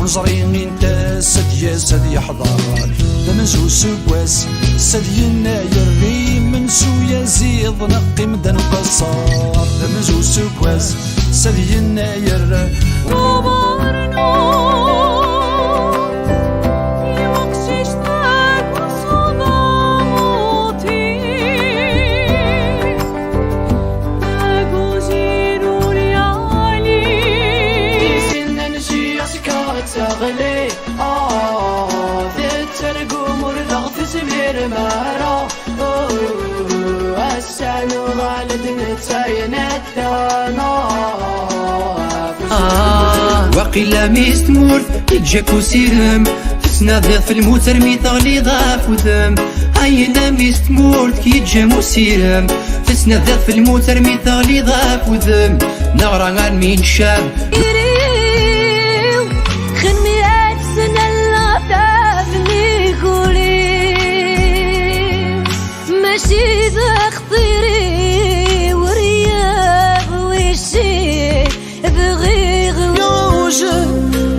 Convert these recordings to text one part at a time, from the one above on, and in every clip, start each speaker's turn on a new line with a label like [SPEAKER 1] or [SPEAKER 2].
[SPEAKER 1] ونزري انت سديا سدي حضار دمزو سواس سدي الناير من سويا زيض نقي مدن قصار دمزو سواس سدي الناير
[SPEAKER 2] تغلي ذي ترقم ورثغ تزمير مهرة السانو غالد نتاين الدانا
[SPEAKER 3] وقيلا ميستمور يجاكو سيرم تسناذ في الموتر ميثغلي ضاف وذم عينا ميستمور كيجامو سيرم تسناذ في الموتر ميثغلي ضاف وذم نغرى عن مين شاب
[SPEAKER 4] ماشي ذا خطيري ورياض وشي بغي
[SPEAKER 5] يوجه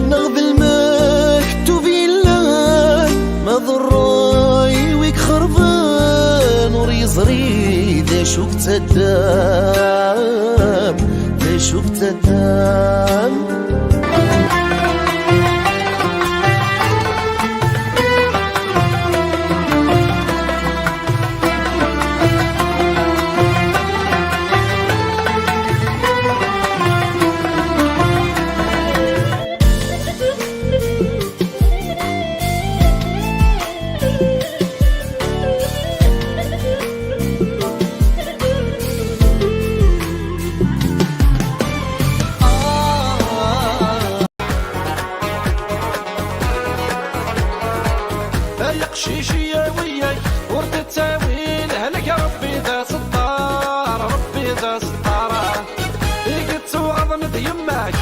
[SPEAKER 5] نغذ المكتوب الله ما ضراي ويك خربان وريزري ذا شوك تدام ذا شوك تدام
[SPEAKER 1] يقشيشي وياي ورد التاويل هلك ربي ذا ستار ربي ذا ستار قلت وغضن يماك